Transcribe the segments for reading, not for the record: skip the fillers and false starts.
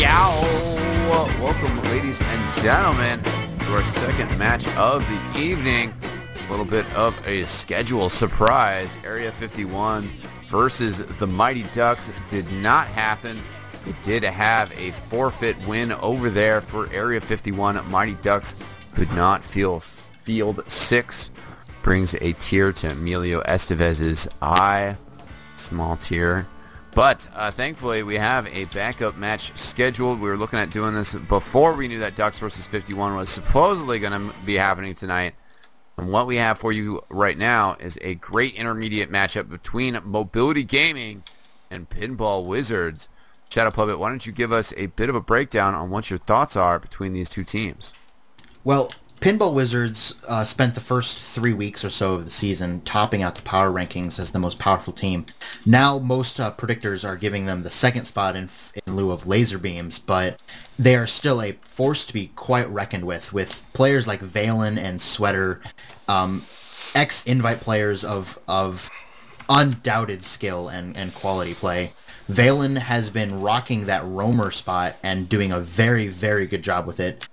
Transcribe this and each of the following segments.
Yow! Welcome, ladies and gentlemen, to our second match of the evening. A little bit of a schedule surprise. Area 51 versus the Mighty Ducks did not happen. We did have a forfeit win over there for Area 51. Mighty Ducks could not field 6. Brings a tier to Emilio Estevez's eye. Small tier. But thankfully, we have a backup match scheduled. We were looking at doing this before we knew that Ducks versus 51 was supposedly going to be happening tonight. And what we have for you right now is a great intermediate matchup between Mobility Gaming and Pinball Wizards. Shadow Puppet, why don't you give us a bit of a breakdown on what your thoughts are between these two teams? Well, Pinball Wizards spent the first 3 weeks or so of the season topping out the power rankings as the most powerful team. Now most predictors are giving them the second spot in lieu of laser beams, but they are still a force to be quite reckoned with players like Valen and Sweater, ex-invite players of undoubted skill and quality play. Valen has been rocking that roamer spot and doing a very, very good job with it.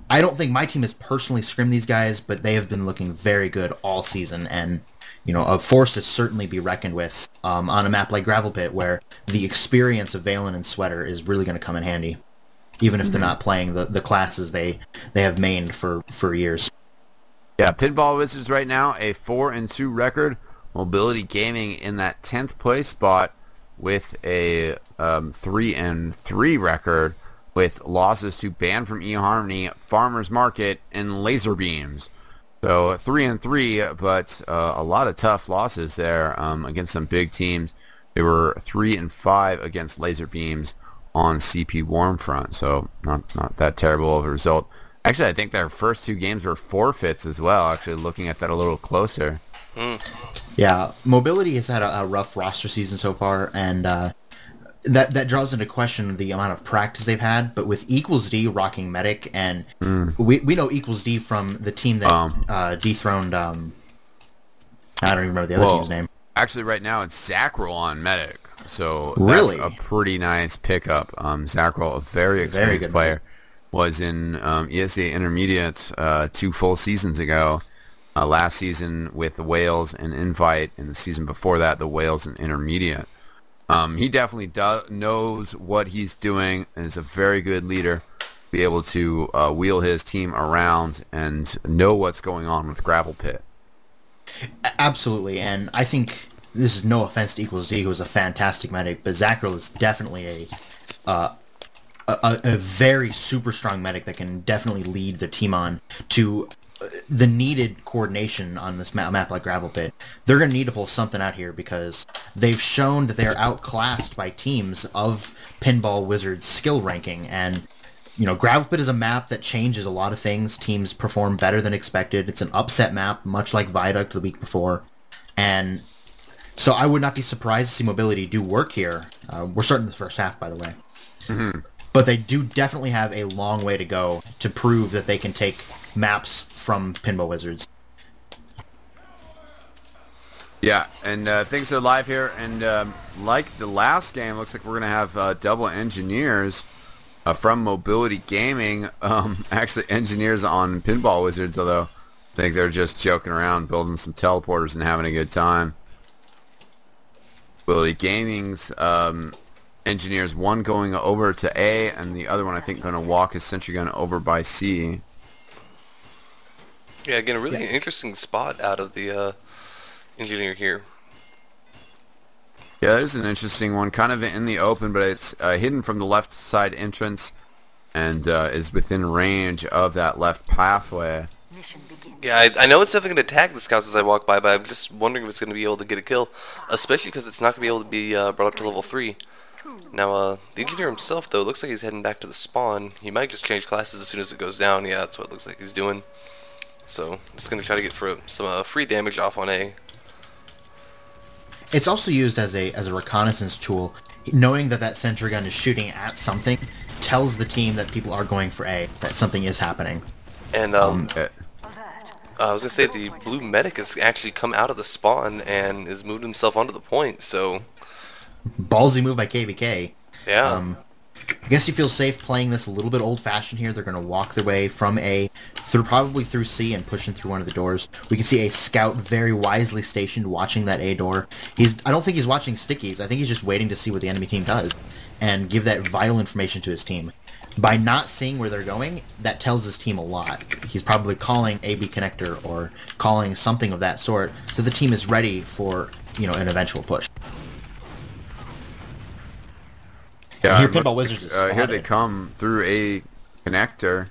I don't think my team has personally scrimmed these guys, but they have been looking very good all season, and a force to certainly be reckoned with on a map like Gravel Pit, where the experience of Valen and Sweater is really going to come in handy, even if they're not playing the classes they have mained for years. Yeah, Pinball Wizards right now, a 4-2 record. Mobility Gaming in that 10th place spot with a 3-3 record, with losses to Banned from eHarmony, Farmers Market, and Laser Beams. So 3-3, but a lot of tough losses there against some big teams. They were 3-5 against Laser Beams on CP Warmfront, so not that terrible of a result. Actually, I think their first 2 games were forfeits as well, actually looking at that a little closer. Yeah, Mobility has had a rough roster season so far, and that draws into question the amount of practice they've had. But with Equals D rocking Medic, and we know Equals D from the team that dethroned, I don't even remember the other team's name. Actually, right now it's Zackrel on Medic, so really? That's a pretty nice pickup. Zackrel, a very experienced player, was in ESEA Intermediate 2 full seasons ago. Last season with the Wales and Invite, and the season before that, the Wales and Intermediate. He definitely knows what he's doing and is a very good leader. Be able to wheel his team around and know what's going on with Gravel Pit. Absolutely, and I think this is no offense to Equals D, who is a fantastic medic, but Zackrel is definitely a very super strong medic that can definitely lead the team on to the needed coordination on this map like Gravel Pit. They're going to need to pull something out here, because they've shown that they're outclassed by teams of Pinball Wizards skill ranking, and Gravel Pit is a map that changes a lot of things. Teams perform better than expected. It's an upset map, much like Viaduct the week before, and so I would not be surprised to see Mobility do work here. We're starting the first half, by the way. But they do definitely have a long way to go to prove that they can take maps from Pinball Wizards. Yeah, and things are live here, and like the last game, looks like we're going to have double engineers from Mobility Gaming. Actually, engineers on Pinball Wizards, although I think they're just joking around, building some teleporters and having a good time. Mobility Gaming's engineers, one going over to A, and the other one I think going to walk his sentry gun over by C. Yeah, again, a really interesting spot out of the engineer here. Yeah, that is an interesting one. Kind of in the open, but it's hidden from the left side entrance and is within range of that left pathway. Yeah, I know it's definitely going to attack the scouts as I walk by, but I'm just wondering if it's going to be able to get a kill, especially because it's not going to be able to be brought up to level 3. Now, the engineer himself, though, looks like he's heading back to the spawn. He might just change classes as soon as it goes down. Yeah, that's what it looks like he's doing. So, just going to try to get some free damage off on A. It's also used as a reconnaissance tool. Knowing that sentry gun is shooting at something tells the team that people are going for A, that something is happening. And I was going to say, the blue medic has actually come out of the spawn and has moved himself onto the point, so... Ballsy move by KBK. Yeah. I guess you feel safe playing this a little bit old-fashioned here. They're going to walk their way from A probably through C and pushing through one of the doors. We can see a scout very wisely stationed watching that A door. I don't think he's watching stickies. I think he's just waiting to see what the enemy team does and give that vital information to his team. By not seeing where they're going, that tells his team a lot. He's probably calling AB connector or calling something of that sort, so the team is ready for, an eventual push. Yeah, here Pinball Wizards is here they come through a connector.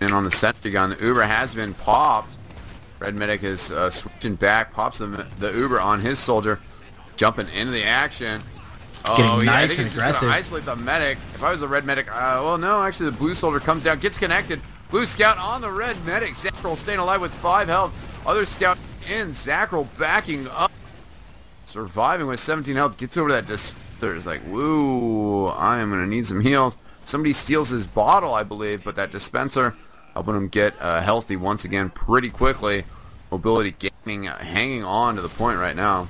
And on the sentry gun, the Uber has been popped. Red Medic is switching back, pops the Uber on his soldier, jumping into the action. Getting nice I think and he's just going to aggressive. isolate the medic. If I was the Red Medic, well, no, actually the Blue soldier comes down, gets connected. Blue Scout on the Red Medic. Zackrel staying alive with 5 health. Other Scout in. Zackrel backing up. Surviving with 17 health. Gets over that dispenser. It's like, woo, I am going to need some heals. Somebody steals his bottle, I believe, but that dispenser helping him get healthy once again pretty quickly. Mobility gaining, hanging on to the point right now.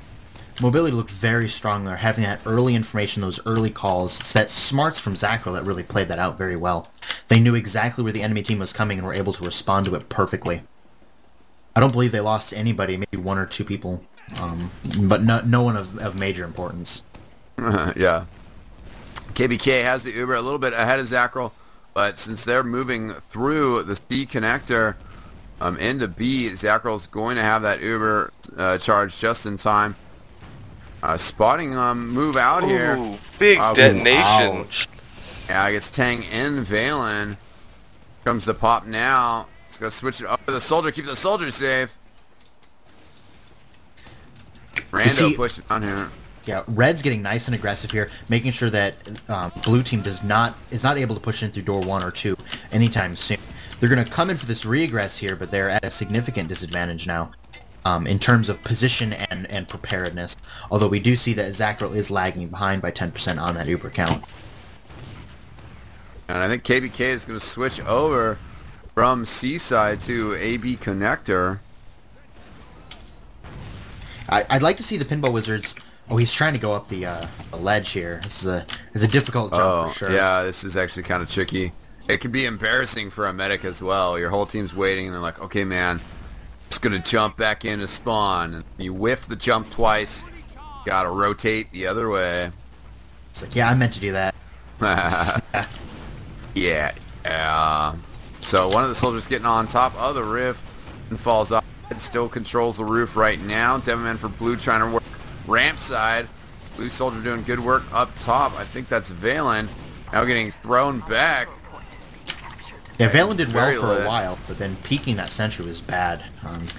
Mobility looked very strong there, having that early information, those early calls. It's that smarts from Zackrel that really played that out very well. They knew exactly where the enemy team was coming and were able to respond to it perfectly. I don't believe they lost anybody, maybe 1 or 2 people, but no one of major importance. Yeah. KBK has the Uber a little bit ahead of Zackrel, but since they're moving through the C connector into B, Zackrel's going to have that Uber charged just in time. Spotting move out here. Big detonation. Ouch. Yeah, I guess Tang and Valen. Comes the pop now. It's going to switch it up to the soldier. Keep the soldier safe. Rando pushing on here. Yeah, Red's getting nice and aggressive here, making sure that Blue Team is not able to push in through door 1 or 2 anytime soon. They're going to come in for this regress here, but they're at a significant disadvantage now in terms of position and preparedness. Although we do see that Zackrel is lagging behind by 10% on that Uber count. And I think KBK is going to switch over from C-side to AB connector. I'd like to see the Pinball Wizards. Oh, he's trying to go up the ledge here. This is a difficult jump for sure. Yeah, this is actually kind of tricky. It could be embarrassing for a medic as well. Your whole team's waiting, and they're like, okay, man, just going to jump back into spawn. And you whiff the jump twice. Got to rotate the other way. It's like, yeah, I meant to do that. Yeah. So one of the soldiers getting on top of the roof and falls off. It still controls the roof right now. Devilman for Blue trying to work ramp side. Blue soldier doing good work up top. I think that's Valen. Now getting thrown back. Yeah, Valen did well for a while, but then peeking that sentry was bad.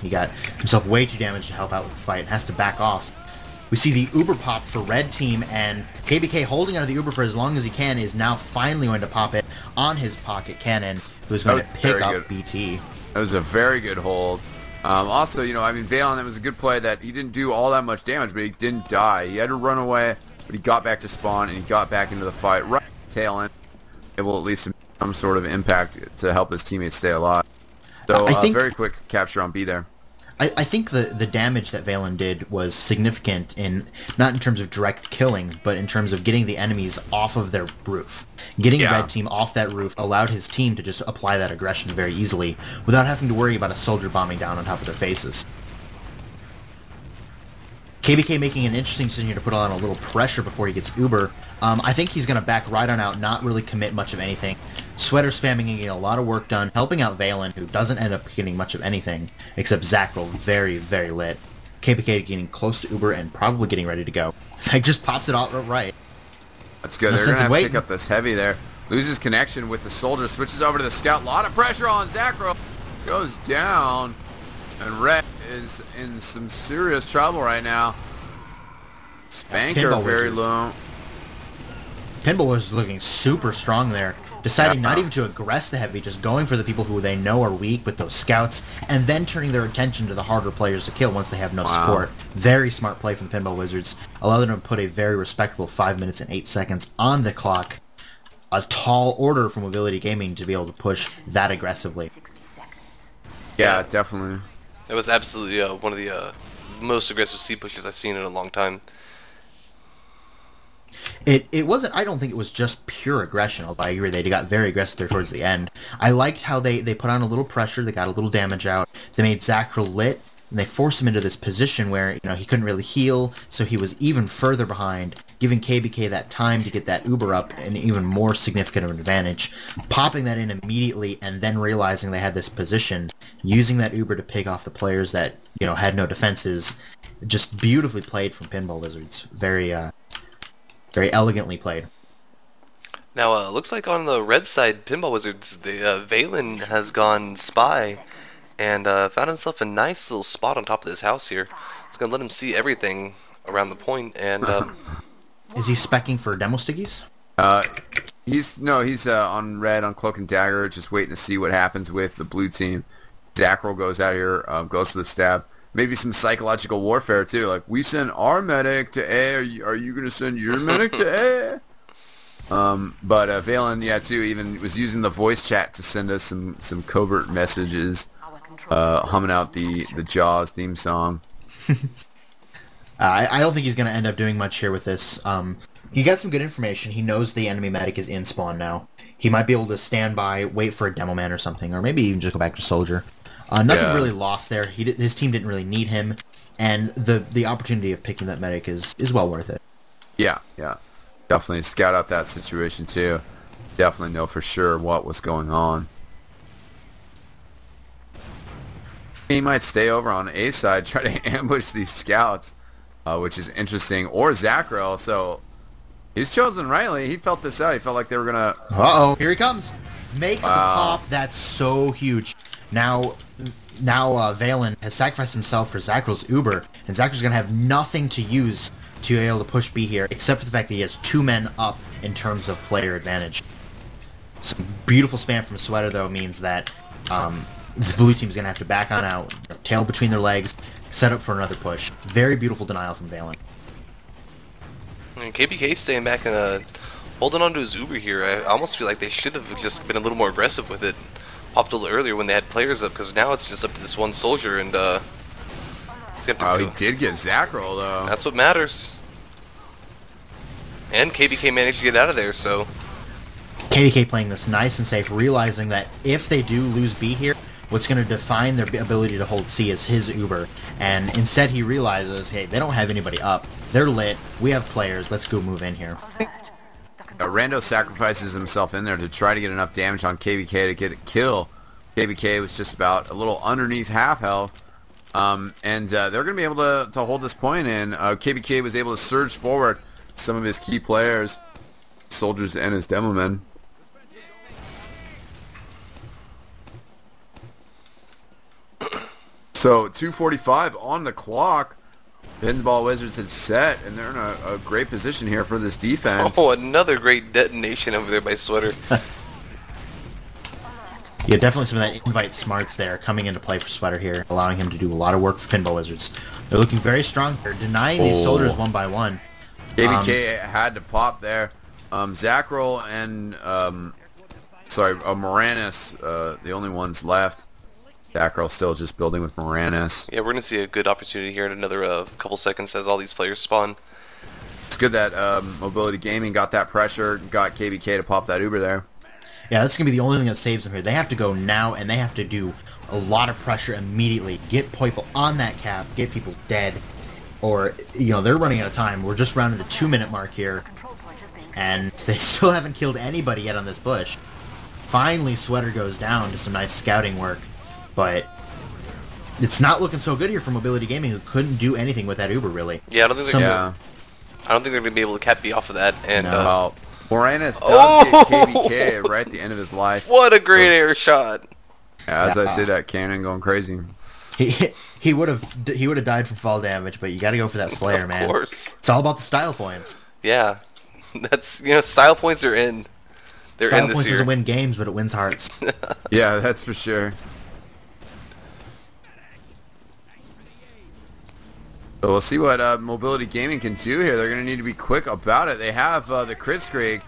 He got himself way too damaged to help out with the fight and has to back off. We see the Uber pop for Red Team, and KBK holding onto the Uber for as long as he can is now finally going to pop it on his pocket cannon, who is going to pick up BT. That was a very good hold. Also, Valen, that was a good play that he didn't do all that much damage, but he didn't die. He had to run away, but he got back to spawn, and he got back into the fight right at the tail end, able at least some sort of impact to help his teammates stay alive. So, very quick capture on B there. I think the damage that Valen did was significant not in terms of direct killing, but in terms of getting the enemies off of their roof. Getting Red Team off that roof allowed his team to just apply that aggression very easily without having to worry about a soldier bombing down on top of their faces. KBK making an interesting decision here to put on a little pressure before he gets Uber. I think he's going to back right on out, not really commit much of anything. Sweater spamming and getting a lot of work done, helping out Valen, who doesn't end up getting much of anything, except Zackrel very, very lit. KBK getting close to Uber and probably getting ready to go. Like, just pops it out right. That's good. They're going to have to pick up this heavy there. Loses connection with the soldier, switches over to the scout. A lot of pressure on Zackrel. Goes down. And Red is in some serious trouble right now. Spanker very low. Pinball was looking super strong there. Deciding not even to aggress the heavy, just going for the people who they know are weak with those scouts, and then turning their attention to the harder players to kill once they have no support. Very smart play from the Pinball Wizards. Allowed them to put a very respectable 5 minutes and 8 seconds on the clock. A tall order for Mobility Gaming to be able to push that aggressively. Yeah, definitely. It was absolutely one of the most aggressive C pushes I've seen in a long time. It wasn't. I don't think it was just pure aggression. Although I agree, they got very aggressive there towards the end. I liked how they put on a little pressure. They got a little damage out. They made Zackrel lit, and they forced him into this position where he couldn't really heal, so he was even further behind, giving KBK that time to get that Uber up, an even more significant of an advantage. Popping that in immediately, and then realizing they had this position, using that Uber to pick off the players that had no defenses. Just beautifully played from Pinball Wizards. Very elegantly played. Now, looks like on the red side, Pinball Wizards, the Valen has gone spy and found himself a nice little spot on top of this house here. It's going to let him see everything around the point, and... Is he specking for demo stickies? He's on red on Cloak and Dagger, just waiting to see what happens with the blue team. Zackrel goes out here, goes for the stab. Maybe some psychological warfare too, like we send our medic to A. Are you going to send your medic to A? But Valen, too, even was using the voice chat to send us some covert messages, humming out the Jaws theme song. I don't think he's going to end up doing much here with this. He got some good information. He knows the enemy medic is in spawn now. He might be able to stand by, wait for a demo man or something, or maybe even just go back to soldier. Nothing really lost there. His team didn't really need him, and the opportunity of picking that medic is well worth it. Yeah. Definitely scout out that situation too. Definitely know for sure what was going on. He might stay over on A side, try to ambush these scouts, which is interesting. Or Zackrel, so he's chosen rightly. He felt this out. He felt like they were gonna. Uh-oh, here he comes. Makes the pop. That's so huge. Now Valen has sacrificed himself for Zackrel's Uber, and Zackrel's going to have nothing to use to be able to push B here, except for the fact that he has 2 men up in terms of player advantage. Some beautiful spam from Sweater, though, means that the blue team's going to have to back on out, tail between their legs, set up for another push. Very beautiful denial from Valen. And KBK staying back and holding on to his Uber here. I almost feel like they should have just been a little more aggressive with it. Popped a little earlier when they had players up, because now it's just up to this one soldier, and he did get Zackrel though. That's what matters. And KBK managed to get out of there, so KBK playing this nice and safe, realizing that if they do lose B here, what's going to define their ability to hold C is his Uber, and instead he realizes, hey, they don't have anybody up, they're lit, we have players, let's go move in here. Rando sacrifices himself in there to try to get enough damage on KBK to get a kill. KBK was just about a little underneath half health. And they're going to be able to hold this point in. KBK was able to surge forward some of his key players, soldiers and his demo men. So 2:45 on the clock. Pinball Wizards had set, and they're in a great position here for this defense. Oh, another great detonation over there by Sweater. Yeah, definitely some of that invite smarts there coming into play for Sweater here, allowing him to do a lot of work for Pinball Wizards. They're looking very strong here, denying these soldiers one by one. KBK had to pop there. Zackrel and, Moranis, the only ones left. Zackrel still just building with Moranis. Yeah, we're going to see a good opportunity here in another couple seconds as all these players spawn. It's good that Mobility Gaming got that pressure, got KBK to pop that Uber there. Yeah, that's going to be the only thing that saves them here. They have to go now, and they have to do a lot of pressure immediately. Get people on that cap, get people dead, or, they're running out of time. We're just rounding the 2-minute mark here, and they still haven't killed anybody yet on this push. Finally, Sweater goes down to some nice scouting work. But it's not looking so good here for Mobility Gaming, who couldn't do anything with that Uber, really. Yeah, I don't think they're going to be able to cap B off of that. And Moranis does get KBK right at the end of his life. What a great air shot! As I say that, cannon going crazy. He would have died from fall damage, but you got to go for that flare, man. Of course, it's all about the style points. Yeah, that's style points are in. They're style in this points year. doesn't win games, but it wins hearts. Yeah, that's for sure. So we'll see what Mobility Gaming can do here. They're going to need to be quick about it. They have the Kritzkrieg.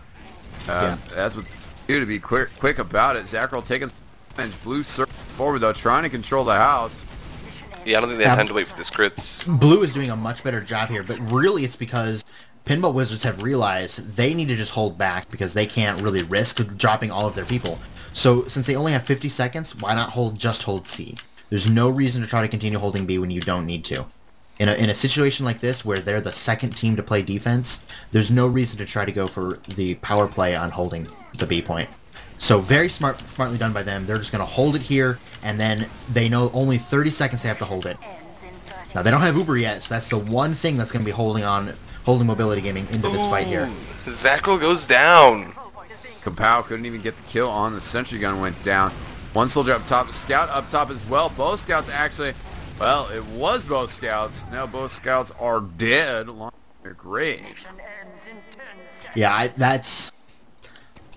That's what they do, to be quick about it. Zackrel taking damage. Blue circle forward, though, trying to control the house. Yeah, I don't think they have time to wait for this crits. Blue is doing a much better job here, but really it's because Pinball Wizards have realized they need to just hold back because they can't really risk dropping all of their people. So since they only have 50 seconds, why not just hold C? There's no reason to try to continue holding B when you don't need to. In a situation like this where they're the second team to play defense, there's no reason to try to go for the power play on holding the B point. So very smartly done by them. They're just going to hold it here, and then they know only 30 seconds they have to hold it. Now, they don't have Uber yet, so that's the one thing that's going to be holding Mobility Gaming into this fight here. Zackrel goes down. Kapow couldn't even get the kill on. The sentry gun went down. One soldier up top, scout up top as well. Both scouts actually, well, it was both scouts. Now both scouts are dead along their graves. Yeah,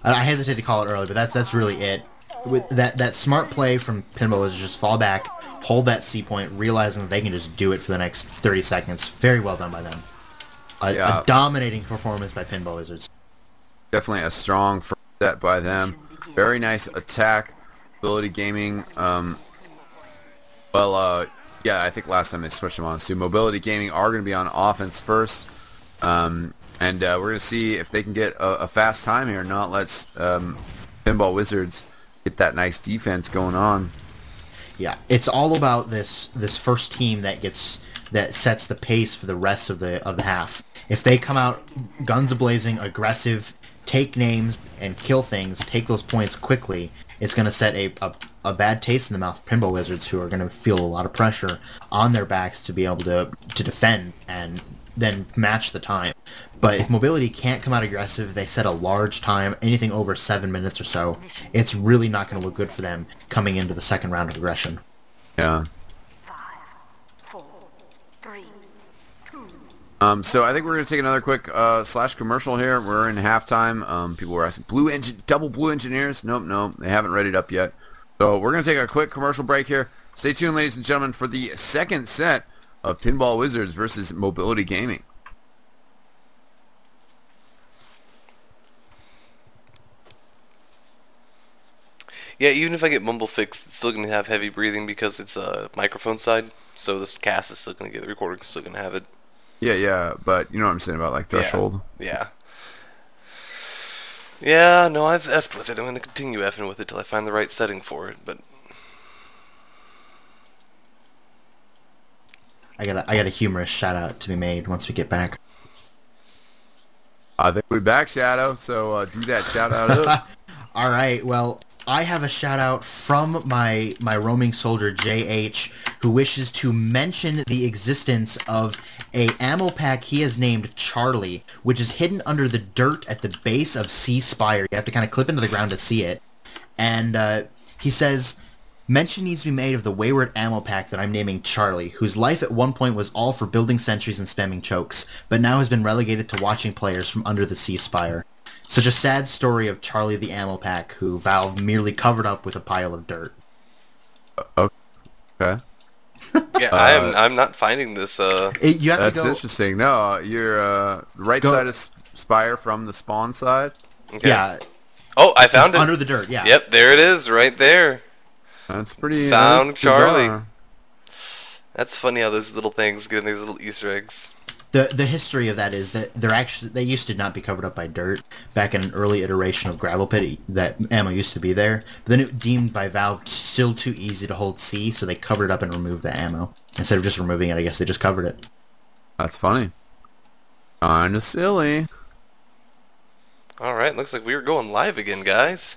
I hesitate to call it early, but that's really it. With that smart play from Pinball is just fall back, hold that C point, realizing that they can just do it for the next 30 seconds. Very well done by them. A dominating performance by Pinball Wizards. Definitely a strong first set by them. Very nice attack. Mobility Gaming. Yeah, I think last time they switched them on. So Mobility Gaming are going to be on offense first. And we're going to see if they can get a fast time here. Not let's Pinball Wizards get that nice defense going on. Yeah, it's all about this first team that sets the pace for the rest of the half. If they come out guns a-blazing, aggressive, take names and kill things, take those points quickly, it's going to set a bad taste in the mouth of Pinball Wizards, who are going to feel a lot of pressure on their backs to be able to defend and then match the time. But if Mobility can't come out aggressive, they set a large time, anything over 7 minutes or so, it's really not going to look good for them coming into the second round of aggression. Yeah. 5, 4, 3, 2. So I think we're going to take another quick slash commercial here. We're in halftime. People were asking, double blue engineers? Nope, they haven't readied up yet. So we're going to take a quick commercial break here. Stay tuned, ladies and gentlemen, for the second set of Pinball Wizards versus Mobility Gaming. Yeah, even if I get mumble fixed, it's still going to have heavy breathing because it's a microphone side. So this cast is still going to get the recording's still going to have it. Yeah, but you know what I'm saying about like threshold. Yeah. Yeah, no, I've effed with it. I'm going to continue effing with it till I find the right setting for it. But I got a humorous shout out to be made once we get back. I think we're back, Shadow. So do that shout out up. All right, well, I have a shout out from my roaming soldier JH, who wishes to mention the existence of a ammo pack he has named Charlie, which is hidden under the dirt at the base of C Spire. You have to kind of clip into the ground to see it. And he says, mention needs to be made of the wayward ammo pack that I'm naming Charlie, whose life at one point was all for building sentries and spamming chokes, but now has been relegated to watching players from under the C Spire. Such a sad story of Charlie the Ammo Pack, who Valve merely covered up with a pile of dirt. Okay. yeah, I'm not finding this. You have That's to go. interesting. No, you're right side of Spire from the spawn side. Okay. Yeah. Oh, I found it. Under the dirt, yeah. Yep, there it is, right there. That's pretty. Found that is Charlie. bizarre. That's funny how those little things get in these little Easter eggs. The history of that is that they used to not be covered up by dirt back in an early iteration of Gravel Pit. That ammo used to be there, but then it deemed by Valve still too easy to hold C, so they covered it up and removed the ammo. Instead of just removing it, I guess they just covered it. That's funny. Kinda silly. Alright, looks like we are going live again, guys.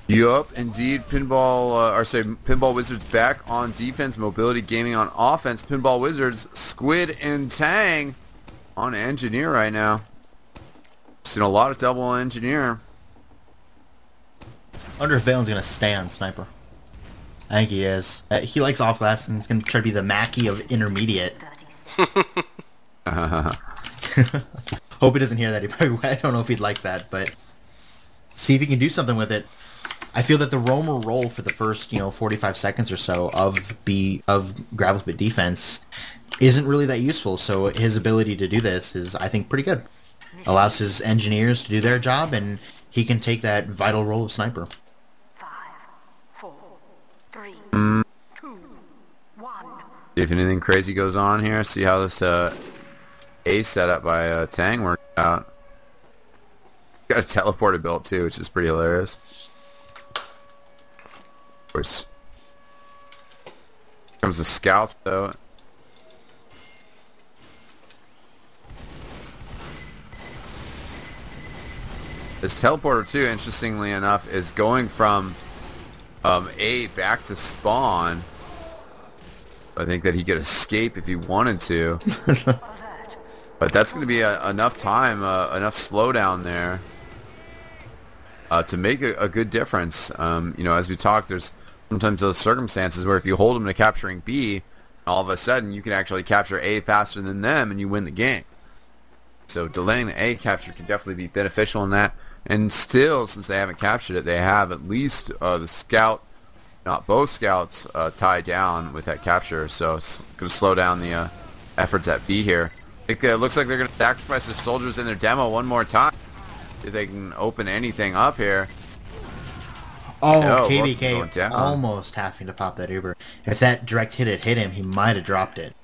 Yup, indeed. Pinball Wizards back on defense. Mobility Gaming on offense. Pinball Wizards, Squid and Tang on engineer right now. Seen a lot of double engineer. I wonder if Valen's gonna stay on Sniper. I think he is. He likes off glass and he's gonna try to be the Mackie of intermediate. Hope he doesn't hear that. I don't know if he'd like that, but see if he can do something with it. I feel that the roamer role for the first, 45 seconds or so of Gravel's Pit defense isn't really that useful. So his ability to do this is, I think, pretty good. Allows his engineers to do their job, and he can take that vital role of Sniper. 5, 4, 3, 2, 1. If anything crazy goes on here, see how this A setup by Tang worked out. Got a teleporter built too, which is pretty hilarious. Of course. Comes the scouts though. This teleporter too, interestingly enough, is going from A back to spawn. I think that he could escape if he wanted to. But that's going to be enough time, enough slowdown there to make a good difference. You know, as we talked, there's sometimes those circumstances where if you hold them to capturing B, all of a sudden you can actually capture A faster than them and you win the game. So delaying the A capture can definitely be beneficial in that. And still, since they haven't captured it, they have at least the scout, not both scouts, tied down with that capture. So it's going to slow down the efforts at B here. It looks like they're going to sacrifice their soldiers in their demo one more time. If they can open anything up here. Oh, KBK almost having to pop that Uber. If that direct hit had hit him, he might have dropped it.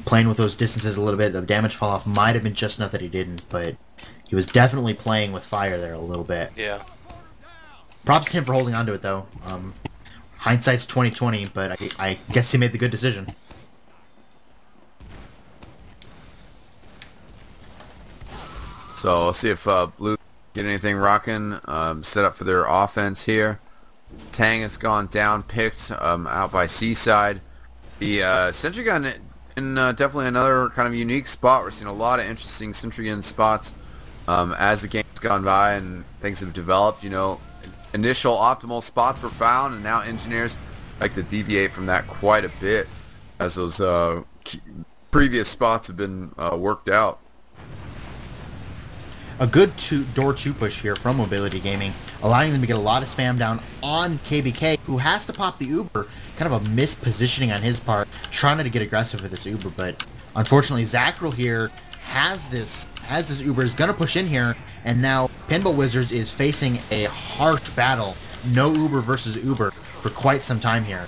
Playing with those distances a little bit, the damage fall off might have been just enough that he didn't, but he was definitely playing with fire there a little bit. Yeah. Props to him for holding on to it, though. Hindsight's 20/20, but I guess he made the good decision. So let's see if Blue get anything rocking. Set up for their offense here. Tang has gone down, picked out by Seaside. The sentry gun in definitely another kind of unique spot. We're seeing a lot of interesting sentry gun spots as the game's gone by and things have developed. You know, initial optimal spots were found, and now engineers like to deviate from that quite a bit as those previous spots have been worked out. A good door 2 push here from Mobility Gaming, allowing them to get a lot of spam down on KBK, who has to pop the Uber. Kind of a mispositioning on his part, trying to get aggressive with this Uber, but unfortunately Zackrel here has this Uber, is going to push in here, and now Pinball Wizards is facing a harsh battle. No Uber versus Uber for quite some time here.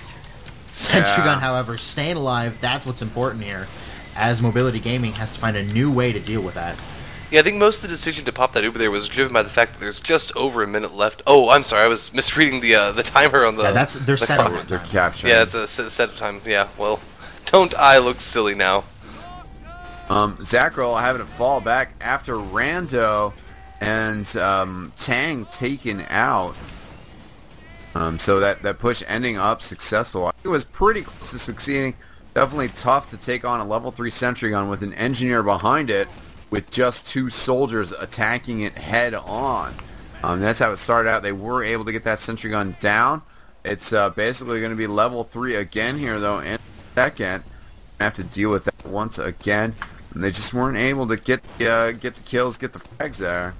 Sentry Gun, however, staying alive, that's what's important here, as Mobility Gaming has to find a new way to deal with that. Yeah, I think most of the decision to pop that Uber there was driven by the fact that there's just over a minute left. Oh, I'm sorry, I was misreading the timer on the. Yeah, that's their setup. They're capturing. Yeah, it's a setup time. Yeah, well, don't I look silly now? Zackrel having to fall back after Rando and Tang taken out. So that push ending up successful. It was pretty close to succeeding. Definitely tough to take on a level 3 sentry gun with an engineer behind it, with just 2 soldiers attacking it head on. That's how it started out. They were able to get that sentry gun down. It's basically going to be level 3 again here, though, in a second. Have to deal with that once again. And they just weren't able to get the kills, get the frags there.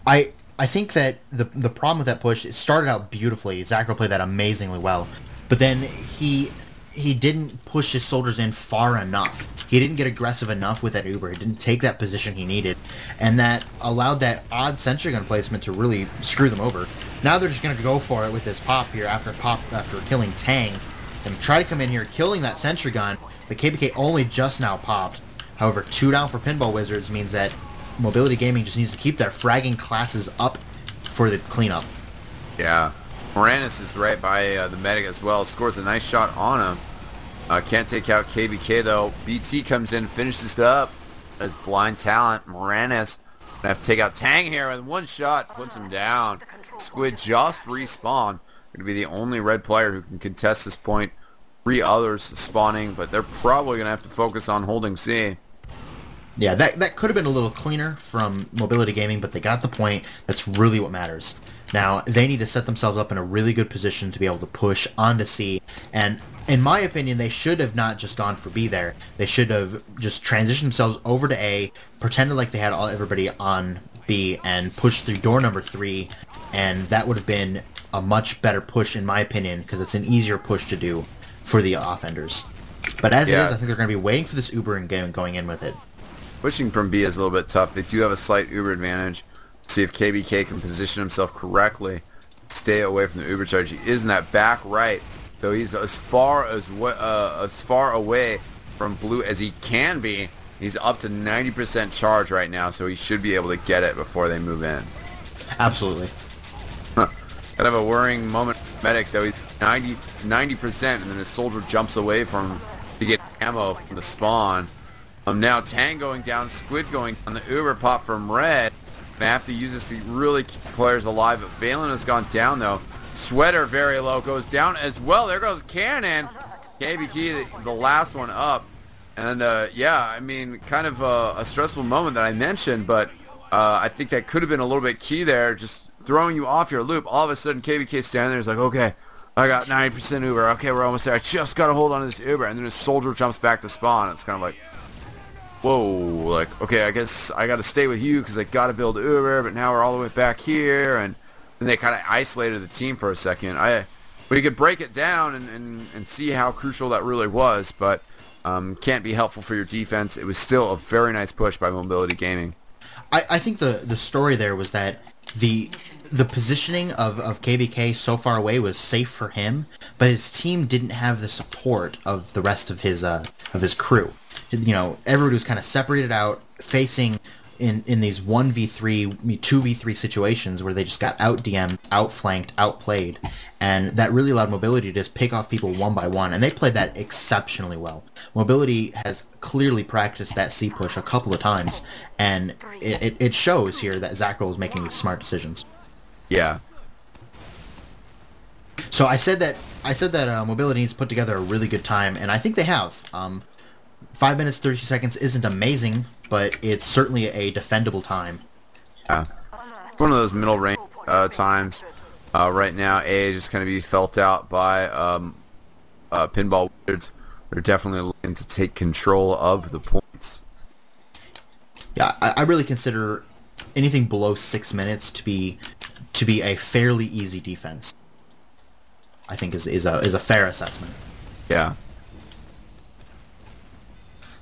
I think that the problem with that push, it started out beautifully. Zackrel played that amazingly well. But then he didn't push his soldiers in far enough. He didn't get aggressive enough with that Uber. He didn't take that position he needed. And that allowed that odd sentry gun placement to really screw them over. Now they're just going to go for it with this pop here after killing Tang. And try to come in here, killing that sentry gun. The KBK only just now popped. However, 2 down for Pinball Wizards means that Mobility Gaming just needs to keep their fragging classes up for the cleanup. Yeah. Moranis is right by the medic as well. Scores a nice shot on him. Can't take out KBK though. BT comes in, finishes it up. As blind talent. Moranis gonna have to take out Tang here with 1 shot. Puts him down. Squid just respawn. Gonna be the only red player who can contest this point. 3 others spawning, but they're probably gonna have to focus on holding C. Yeah, that could have been a little cleaner from Mobility Gaming, but they got the point. That's really what matters. Now, they need to set themselves up in a really good position to be able to push onto C. And in my opinion, they should have not just gone for B there. They should have just transitioned themselves over to A, pretended like they had everybody on B, and pushed through door number 3. And that would have been a much better push, in my opinion, because it's an easier push to do for the offenders. But as it is, I think they're going to be waiting for this Uber and going in with it. Pushing from B is a little bit tough. They do have a slight Uber advantage. See if KBK can position himself correctly. Stay away from the Uber charge. He is in that back right, though he's as far away from Blue as he can be. He's up to 90% charge right now, so he should be able to get it before they move in. Absolutely. Kind of a worrying moment. Medic, though, he's 90%, and then his soldier jumps away from him to get ammo from the spawn. Now Tang going down, Squid going on the Uber pop from Red. Gonna have to use this to really keep players alive, but Valen has gone down, though. Sweater very low, goes down as well. There goes Cannon. KBK, the last one up. And, yeah, I mean, kind of a stressful moment that I mentioned, but I think that could have been a little bit key there, just throwing you off your loop. All of a sudden, KBK standing there is like, okay, I got 90% Uber. Okay, we're almost there. I just got to hold on to this Uber. And then his soldier jumps back to spawn. It's kind of like, whoa, like, okay, I guess I got to stay with you because I got to build Uber, but now we're all the way back here. And then they kind of isolated the team for a second. We could break it down and see how crucial that really was, but can't be helpful for your defense. It was still a very nice push by Mobility Gaming. I think the story there was that the positioning of KBK so far away was safe for him, but his team didn't have the support of the rest of his crew. You know, everybody was kind of separated out, facing in these 1v3, 2v3 situations where they just got out-DM'd, outflanked, outplayed, and that really allowed Mobility to just pick off people one by one, and they played that exceptionally well. Mobility has clearly practiced that C push a couple of times, and it shows here that Zackrel is making these smart decisions. Yeah. So I said that Mobility needs to put together a really good time, and I think they have. 5 minutes 30 seconds isn't amazing, but it's certainly a defendable time. Yeah. One of those middle range times. Right now, A is just going to be felt out by Pinball Wizards. They're definitely looking to take control of the points. Yeah, I really consider anything below 6 minutes to be a fairly easy defense. I think is a fair assessment. Yeah.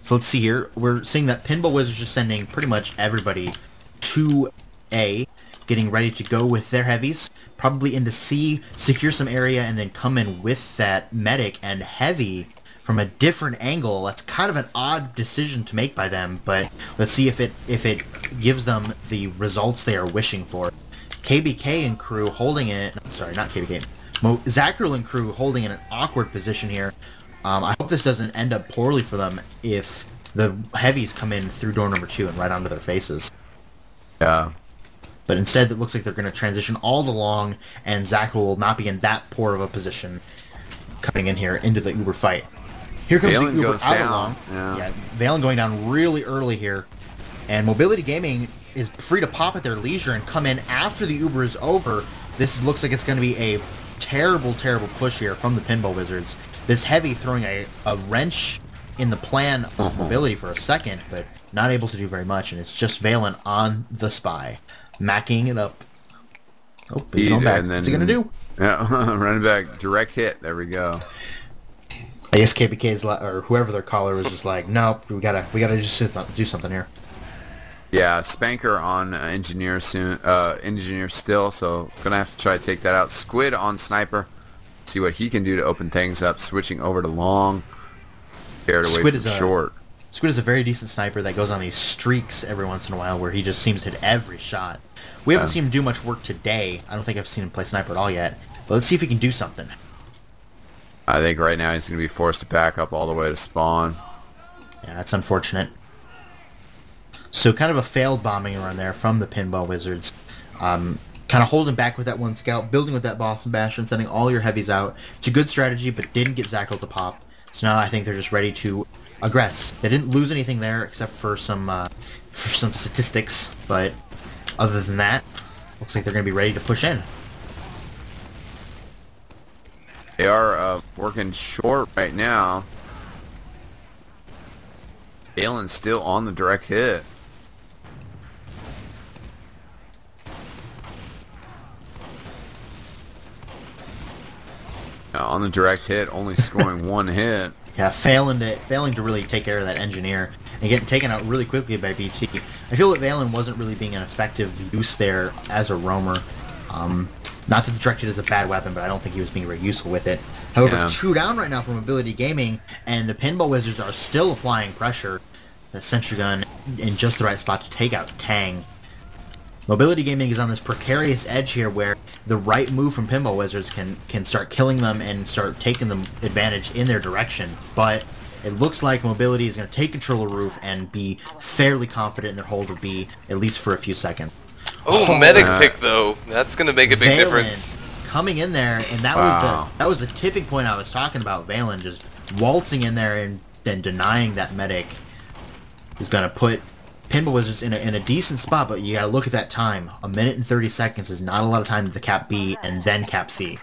So let's see here. We're seeing that Pinball Wizards is sending pretty much everybody to A, getting ready to go with their heavies, probably into C, secure some area, and then come in with that medic and heavy from a different angle. That's kind of an odd decision to make by them, but let's see if it gives them the results they are wishing for. KBK and crew holding it. Sorry, not KBK. Zackrel and crew holding in an awkward position here. I hope this doesn't end up poorly for them if the heavies come in through door number 2 and right onto their faces. Yeah. But instead, it looks like they're going to transition all along, and Zackrel will not be in that poor of a position coming in here into the Uber fight. Here comes Valen the Uber goes out down. along. Yeah. Valen going down really early here. And Mobility Gaming is free to pop at their leisure and come in after the Uber is over. This looks like it's going to be a terrible, terrible push here from the Pinball Wizards. This heavy throwing a wrench in the plan of Mobility for a second, but not able to do very much, and it's just Valen on the spy, macking it up. Oh, he's going back. What's he going to do? Yeah, running back, direct hit. There we go. I guess KBK's or whoever their caller was just like, nope, we gotta just do something here. Yeah, Spanker on Engineer soon. Engineer still, so gonna have to try to take that out. Squid on Sniper. See what he can do to open things up. Switching over to long. Scared away from short. Squid is a very decent sniper that goes on these streaks every once in a while where he just seems to hit every shot. We haven't seen him do much work today. I don't think I've seen him play sniper at all yet. But let's see if he can do something. I think right now he's going to be forced to back up all the way to spawn. Yeah, that's unfortunate. So kind of a failed bombing run there from the Pinball Wizards. Kind of holding back with that one scout, building with that Boston Bastion, sending all your heavies out. It's a good strategy, but didn't get Zackrel to pop. So now I think they're just ready to aggress. They didn't lose anything there except for some statistics, but other than that, looks like they're going to be ready to push in. They are working short right now. Valen's still on the direct hit. On the direct hit, only scoring one hit. Yeah, failing to really take care of that engineer and getting taken out really quickly by BT. I feel that Valen wasn't really being an effective use there as a roamer. Not that the direct hit is a bad weapon, but I don't think he was being very useful with it. However, 2 down right now from Mobility Gaming, and the Pinball Wizards are still applying pressure. that sentry gun in just the right spot to take out Tang. Mobility Gaming is on this precarious edge here where the right move from Pinball Wizards can start killing them and start taking them advantage in their direction. But it looks like Mobility is going to take control of Roof and be fairly confident in their hold of B, at least for a few seconds. Oh, medic pick though. That's going to make a big Valen difference. coming in there, and that was the tipping point I was talking about. Valen just waltzing in there and then denying that medic is going to put Pinball Wizards in a decent spot, but you got to look at that time. 1 minute and 30 seconds is not a lot of time to cap B and then cap C.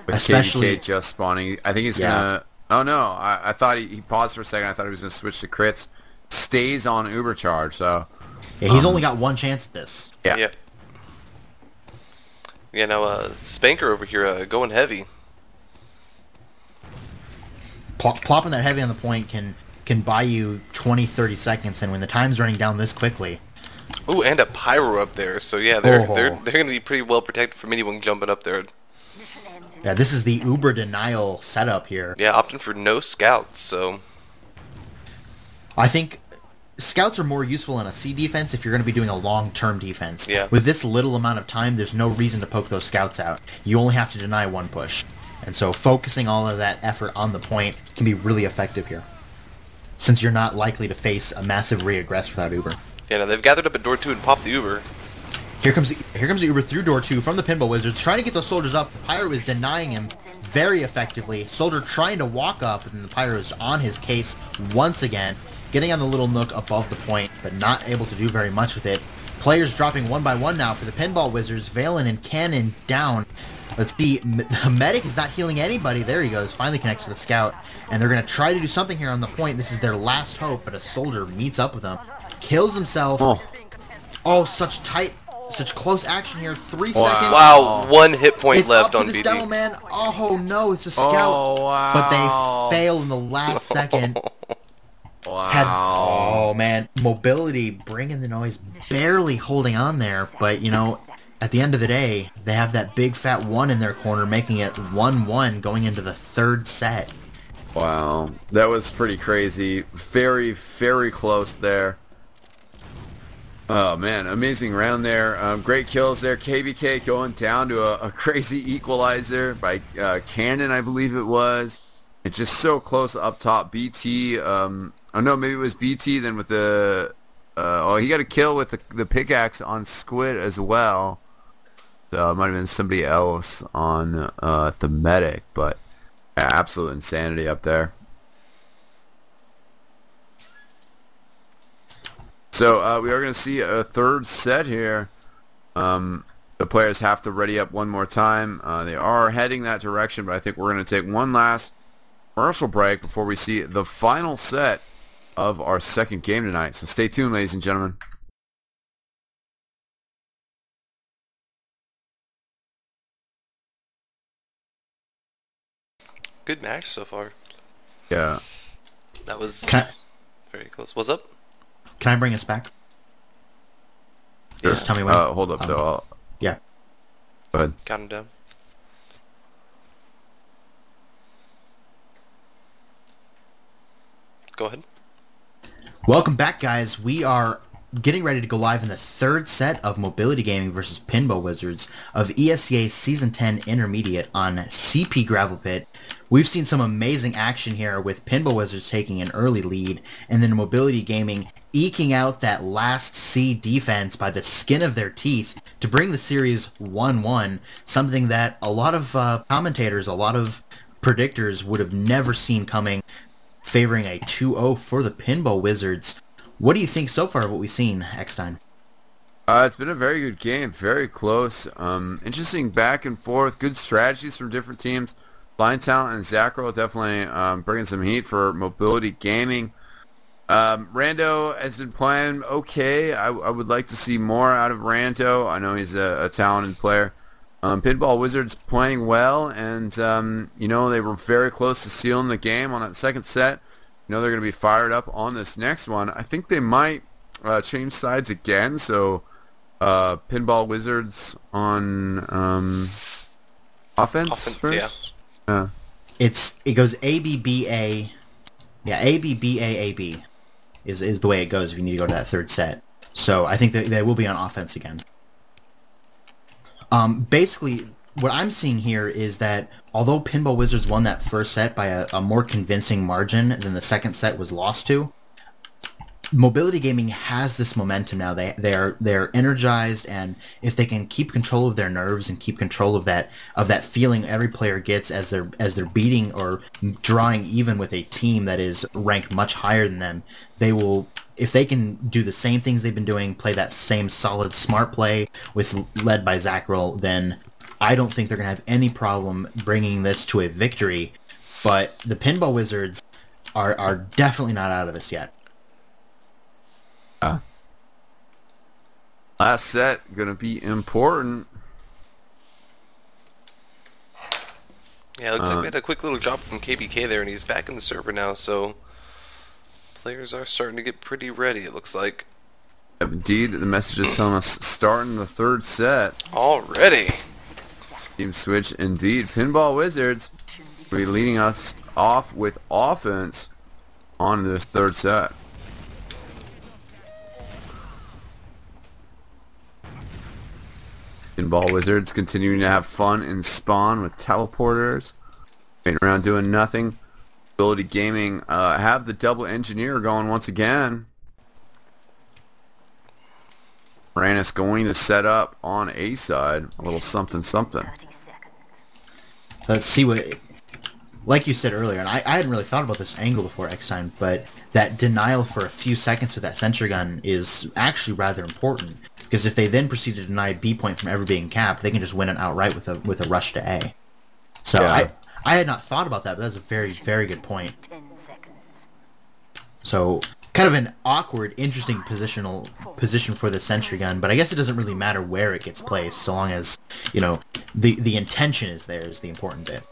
With Especially KDK just spawning. I think he's going to... Oh, no. I thought he paused for a second. I thought he was going to switch to crits. Stays on Uber charge, so... Yeah, he's only got one chance at this. Yeah. Yeah, now Spanker over here going heavy. Plopping that heavy on the point can buy you 20-30 seconds, and when the time's running down this quickly... Ooh, and a Pyro up there, so yeah, they're going to be pretty well protected from anyone jumping up there. Yeah, this is the Uber denial setup here. Yeah, opting for no scouts, so... I think scouts are more useful in a C defense if you're going to be doing a long-term defense. Yeah. With this little amount of time, there's no reason to poke those scouts out. You only have to deny one push. And so focusing all of that effort on the point can be really effective here, since you're not likely to face a massive re-aggress without Uber. Yeah, now they've gathered up at door 2 and popped the Uber. Here comes the Uber through door 2 from the Pinball Wizards, trying to get those soldiers up. Pyro is denying him very effectively. Soldier trying to walk up, and the Pyro is on his case once again, getting on the little nook above the point, but not able to do very much with it. Players dropping one by one now for the Pinball Wizards. Valen and Cannon down. Let's see, the medic is not healing anybody. There he goes, finally connects to the scout. And they're going to try to do something here on the point. This is their last hope, but a soldier meets up with them. Kills himself. Oh, such close action here. 3 seconds. Wow, 1 hit point It's left up on to this BD. demo man. Oh no, it's a scout. Oh, wow. But they fail in the last second. Wow. Oh man, Mobility bringing the noise, barely holding on there, but you know, at the end of the day, they have that big fat 1 in their corner, making it 1-1 going into the 3rd set. Wow. That was pretty crazy. Very, very close there. Oh man, amazing round there. Great kills there. KBK going down to a crazy equalizer by Cannon, I believe it was. It's just so close up top. BT, oh no, maybe it was BT then with the, he got a kill with the pickaxe on Squid as well. So it might have been somebody else on the medic, but yeah, absolute insanity up there. So we are going to see a 3rd set here. The players have to ready up one more time. They are heading that direction, but I think we're going to take one last commercial break before we see the final set of our 2nd game tonight. So stay tuned, ladies and gentlemen. Good match so far. Yeah. That was very close. What's up? Can I bring us back? Sure. Just tell me when. Hold up, though. Yeah. Go ahead. Count him down. Go ahead. Welcome back, guys. We are getting ready to go live in the 3rd set of Mobility Gaming versus Pinball Wizards of ESEA Season 10 Intermediate on CP Gravel Pit. We've seen some amazing action here with Pinball Wizards taking an early lead, and then Mobility Gaming eking out that last C defense by the skin of their teeth to bring the series 1-1, something that a lot of commentators, a lot of predictors would have never seen coming, favoring a 2-0 for the Pinball Wizards. What do you think so far of what we've seen, Eckstein? It's been a very good game, very close. Interesting back and forth, good strategies from different teams. Blind Talent and Zacro definitely bringing some heat for Mobility Gaming. Rando has been playing okay. I would like to see more out of Rando. I know he's a talented player. Pinball Wizards playing well, and you know, they were very close to sealing the game on that 2nd set. You know, they're going to be fired up on this next one. I think they might change sides again, so Pinball Wizards on offense first? Yeah. It goes A, B, B, A. Yeah, A, B, B, A, A, B. is the way it goes if you need to go to that third set. So I think that they will be on offense again. Basically, what I'm seeing here is that although Pinball Wizards won that first set by a more convincing margin than the second set was lost to, Mobility Gaming has this momentum now. They're energized, and if they can keep control of their nerves and keep control of that feeling every player gets as they're beating or drawing even with a team that is ranked much higher than them, they will. If they can do the same things they've been doing, play that same solid smart play led by Zackrel, then I don't think they're gonna have any problem bringing this to a victory. But the Pinball Wizards are definitely not out of this yet. Last set gonna be important. Yeah, it looks like we had a quick little drop from KBK there, and he's back in the server now, so players are starting to get pretty ready, it looks like. Indeed, the message is telling us starting the third set. Already! Team switch, indeed. Pinball Wizards will be leading us off with offense on this third set. Pinball Wizards continuing to have fun in spawn with teleporters. Waiting around doing nothing. Ability Gaming have the double engineer going once again. Moranis going to set up on A side. A little something something. 30 seconds. Let's see what... Like you said earlier, and I hadn't really thought about this angle before X-Time, but that denial for a few seconds with that sentry gun is actually rather important. Because if they then proceed to deny B point from ever being capped, they can just win it outright with a rush to A. So Yeah. I had not thought about that, but that's a very, very good point. 10 seconds. So kind of an awkward, interesting position for the sentry gun, but I guess it doesn't really matter where it gets placed, so long as, you know, the intention is there is the important bit.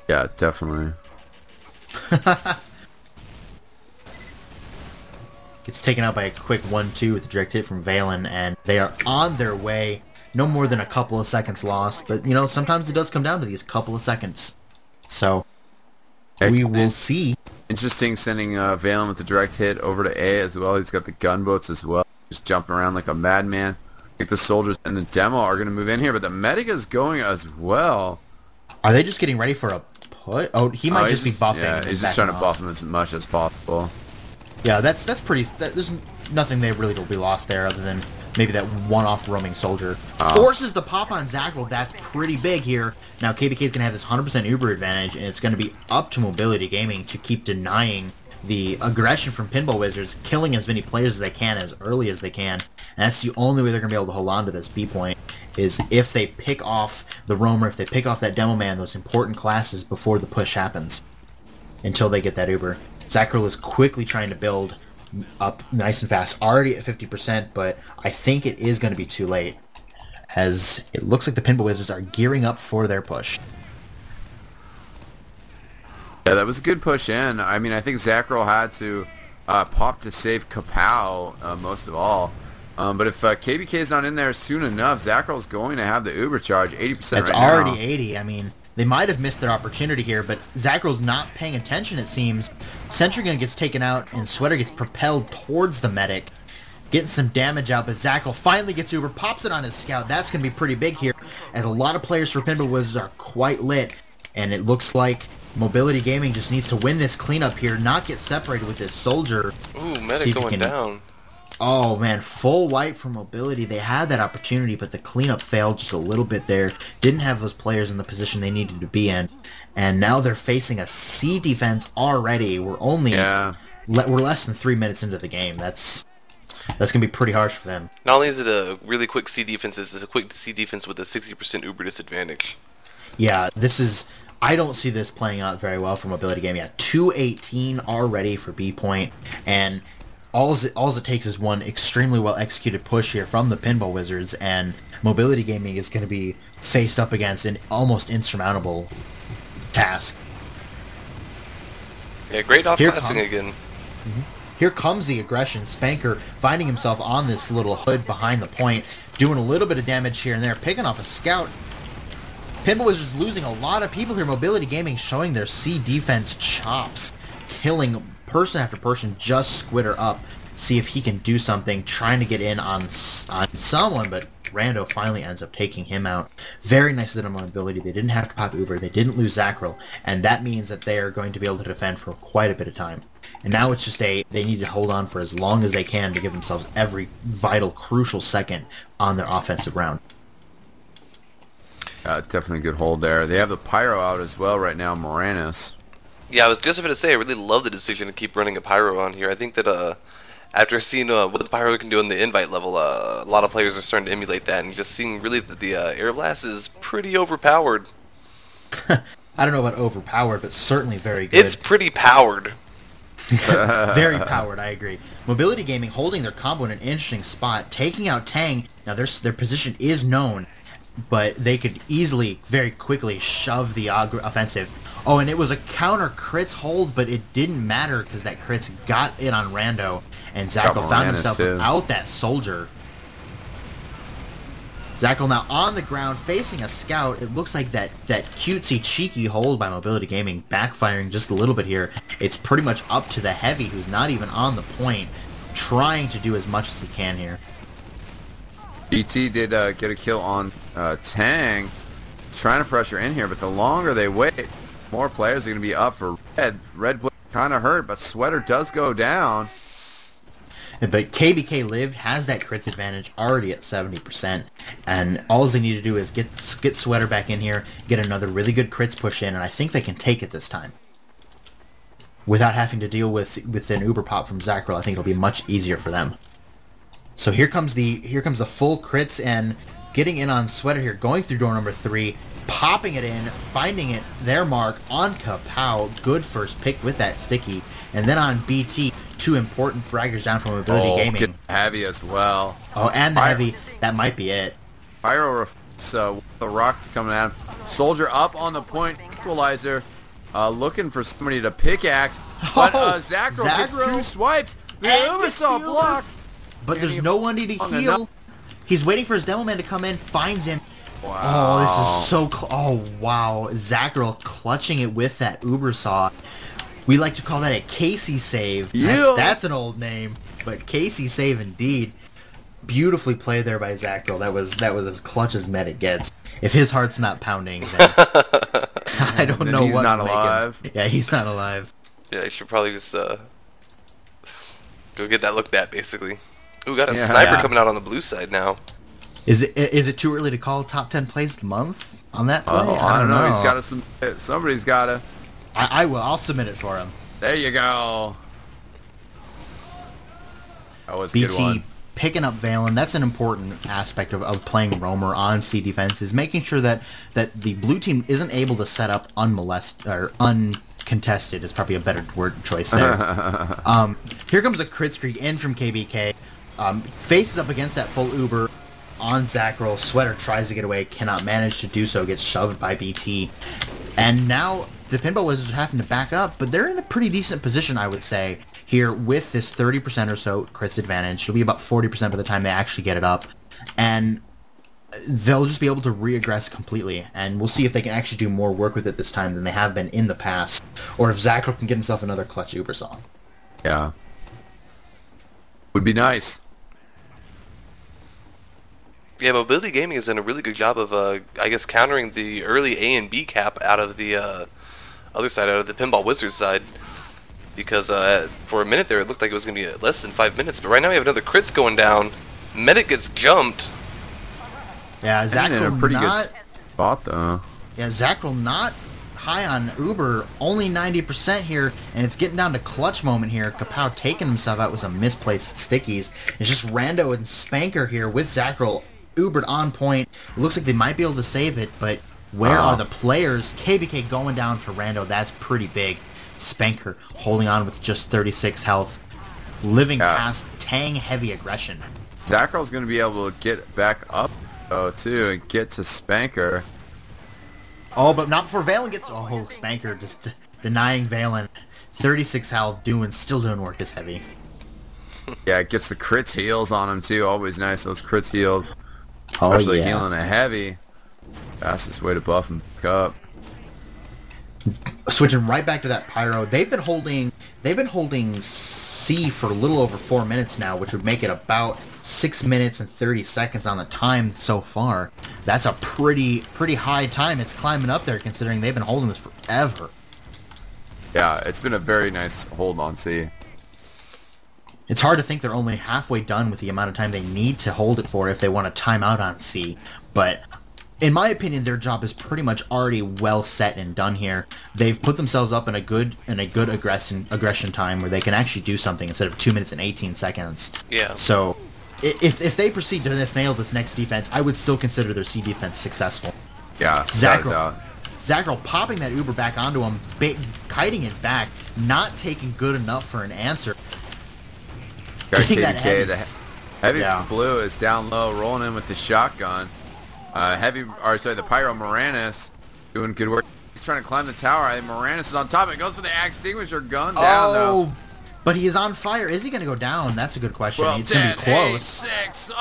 Yeah, definitely. Gets taken out by a quick 1-2 with a direct hit from Valen, and they are on their way. No more than a couple of seconds lost, but, you know, sometimes it does come down to these couple of seconds. So, we will see. Interesting sending Valen with the direct hit over to A as well. He's got the gunboats as well. Just jumping around like a madman. I think the soldiers and the demo are going to move in here, but the medic is going as well. Are they just getting ready for a put? Oh, he might just be buffing. Yeah, he's just trying to buff him as much as possible. Yeah, that's pretty... there's nothing they really will be lost there other than maybe that one-off roaming soldier. Forces the pop on Zackrel. That's pretty big here. Now, KBK is going to have this 100% Uber advantage, and it's going to be up to Mobility Gaming to keep denying the aggression from Pinball Wizards, killing as many players as they can as early as they can. And that's the only way they're going to be able to hold on to this B point, is if they pick off the roamer, if they pick off that demo man, those important classes before the push happens, until they get that Uber. Zackrel is quickly trying to build up nice and fast, already at 50%, but I think it is going to be too late, as it looks like the Pinball Wizards are gearing up for their push. Yeah, that was a good push in. I mean, I think Zackrel had to pop to save Kapow most of all. But if KBK is not in there soon enough, Zackrel's going to have the Uber charge 80% That's right now. already 80. I mean, they might have missed their opportunity here, but Zackrel's not paying attention, it seems. Sentry Gun gets taken out, and Sweater gets propelled towards the medic, getting some damage out, but Zackrel finally gets Uber, pops it on his scout. That's going to be pretty big here, as a lot of players for Pinball Wizards are quite lit, and it looks like Mobility Gaming just needs to win this cleanup here, not get separated with this soldier. Ooh, medic going down. Oh man, full wipe for Mobility. They had that opportunity, but the cleanup failed just a little bit there. Didn't have those players in the position they needed to be in. And now they're facing a C defense already. We're only we're less than 3 minutes into the game. That's gonna be pretty harsh for them. Not only is it a really quick C defense, it's a quick C defense with a 60% Uber disadvantage. Yeah, this is... I don't see this playing out very well for Mobility Gaming. Yeah, 218 already for B point, and all it takes is one extremely well executed push here from the Pinball Wizards, and Mobility Gaming is going to be faced up against an almost insurmountable task. Yeah, great off-passing again. Here comes the aggression. Spanker finding himself on this little hood behind the point, doing a little bit of damage here and there, picking off a scout. Pinball Wizards losing a lot of people here. Mobility Gaming showing their C defense chops, killing person after person just squitter up, see if he can do something, trying to get in on someone, but Rando finally ends up taking him out. Very nice Zinamo ability. They didn't have to pop Uber. They didn't lose Zackrel, and that means that they are going to be able to defend for quite a bit of time. And now it's just they need to hold on for as long as they can to give themselves every vital, crucial second on their offensive round. Definitely a good hold there. They have the Pyro out as well right now, Moranis. Yeah, I was just about to say, I really love the decision to keep running a Pyro on here. I think that after seeing what the Pyro can do on the invite level, a lot of players are starting to emulate that, and just seeing really that the Air Blast is pretty overpowered. I don't know about overpowered, but certainly very good. It's pretty powered. Very powered, I agree. Mobility Gaming holding their combo in an interesting spot, taking out Tang. Now their position is known, but they could easily, very quickly shove the offensive. Oh, and it was a counter crits hold, but it didn't matter because that crits got it on Rando, and Zackrel found himself without that soldier. Zackrel now on the ground facing a scout. It looks like that cutesy, cheeky hold by Mobility Gaming backfiring just a little bit here. It's pretty much up to the Heavy, who's not even on the point, trying to do as much as he can here. BT did get a kill on Tang. He's trying to pressure in here, but the longer they wait, more players are going to be up for Red. Red kind of hurt, but Sweater does go down. But KBK Live has that crits advantage already at 70%, and all they need to do is get Sweater back in here, get another really good crits push in, and I think they can take it this time. Without having to deal with an Uber pop from Zackrel, I think it'll be much easier for them. So here comes the full crits, and getting in on Sweater here, going through door number 3, popping it in, finding it, their mark on Kapow. Good first pick with that sticky. And then on BT, 2 important fraggers down from Mobility Gaming. Get Heavy as well. Oh, and the Heavy, that might be it. Pyro the rock coming at him. Soldier up on the point, equalizer, looking for somebody to pickaxe. But Zackrel gets 2 swipes. The Ubisoft block. But there's no one to heal. He's waiting for his demo man to come in, finds him. Wow. Oh, this is so oh, wow. Zackrel clutching it with that Uber saw. We like to call that a Casey save. That's an old name, but Casey save indeed. Beautifully played there by Zackrel. That was as clutch as Medic gets. If his heart's not pounding, then I don't know he's what not to make alive. him. Yeah, he's not alive. Yeah, you should probably just go get that looked at, basically. Ooh, got a sniper coming out on the blue side now. Is it too early to call top 10 plays of the month on that play? Oh, I don't know. He's got to. Somebody's got to. I will. I'll submit it for him. There you go. That was a BT good one. picking up Valen. That's an important aspect of playing Roamer on C defense, is making sure that the blue team isn't able to set up unmolested or uncontested is probably a better word choice there. Here comes a crit screen in from KBK. Faces up against that full Uber on Zackrel. Sweater tries to get away, cannot manage to do so, gets shoved by BT. And now the Pinball Wizards are having to back up, but they're in a pretty decent position, I would say, here with this 30% or so crits advantage. It'll be about 40% by the time they actually get it up. And they'll just be able to re-aggress completely, and we'll see if they can actually do more work with it this time than they have been in the past, or if Zackrel can get himself another clutch Uber song. Yeah. Would be nice. Yeah, Mobility Gaming has done a really good job of, I guess, countering the early A and B cap out of the other side, out of the Pinball Wizards side. Because for a minute there, it looked like it was going to be less than 5 minutes. But right now we have another crits going down. Medic gets jumped. Yeah, Zackrel in a pretty good spot, though. Yeah, Zackrel not high on Uber, only 90% here, and it's getting down to clutch moment here. Kapow taking himself out with some misplaced stickies. It's just Rando and Spanker here with Zackrel Ubered on point. It looks like they might be able to save it, but where are the players? KBK going down for Rando. That's pretty big. Spanker holding on with just 36 health, living past Tang heavy aggression. Zackrel's going to be able to get back up, though, too, and get to Spanker. Oh, but not before Valen gets... Oh, Spanker just denying Valen. 36 health, still doing work as heavy. Yeah, it gets the crits heals on him, too. Always nice, those crits heals. Oh, Especially yeah. healing a heavy. Fastest way to buff him back up. Switching right back to that pyro, they've been holding C for a little over 4 minutes now, which would make it about 6 minutes and 30 seconds on the time so far. That's a pretty high time. It's climbing up there considering they've been holding this forever. Yeah, it's been a very nice hold on C. It's hard to think they're only halfway done with the amount of time they need to hold it for if they want to time out on C, but in my opinion, their job is pretty much already well set and done here. They've put themselves up in a good aggression time where they can actually do something instead of 2 minutes and 18 seconds. Yeah. So, if they proceed to nail this next defense, I would still consider their C defense successful. Yeah. Zackrel popping that Uber back onto him, kiting it back, not taking good enough for an answer. Got KBK, the heavy blue is down low, rolling in with the shotgun. The Pyro Moranis doing good work. He's trying to climb the tower. Moranis is on top. It goes for the extinguisher gun down though. But he is on fire. Is he going to go down? That's a good question. Well, it's going to be close. 6.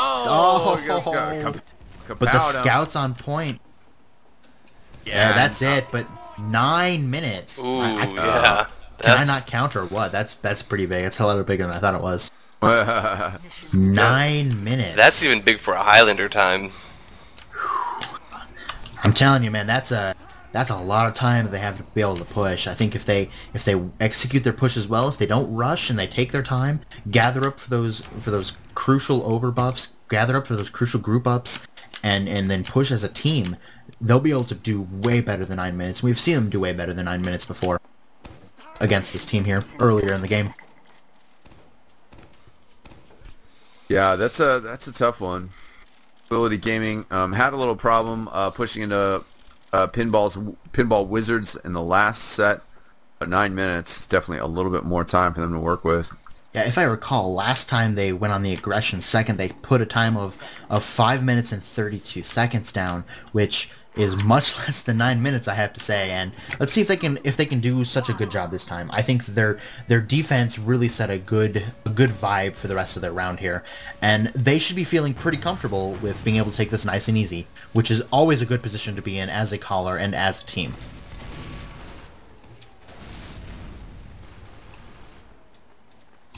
But the scout's on point. Yeah, that's it. But 9 minutes. Ooh, Can I not count or what? That's pretty big. It's a lot bigger than I thought it was. 9 minutes. That's even big for a Highlander time. I'm telling you, man, that's a lot of time that they have to be able to push. I think if they execute their push as well, if they don't rush and they take their time, gather up for those crucial overbuffs, gather up for those crucial group ups, and then push as a team, they'll be able to do way better than 9 minutes. We've seen them do way better than 9 minutes before against this team here earlier in the game. Yeah, that's a tough one. Ability Gaming had a little problem pushing into Pinball Wizards in the last set. 9 minutes is definitely a little bit more time for them to work with. Yeah, if I recall, last time they went on the aggression second, they put a time of 5 minutes and 32 seconds down, which is much less than 9 minutes, I have to say. And let's see if they can do such a good job this time. I think their defense really set a good vibe for the rest of their round here, and they should be feeling pretty comfortable with being able to take this nice and easy, which is always a good position to be in as a caller and as a team.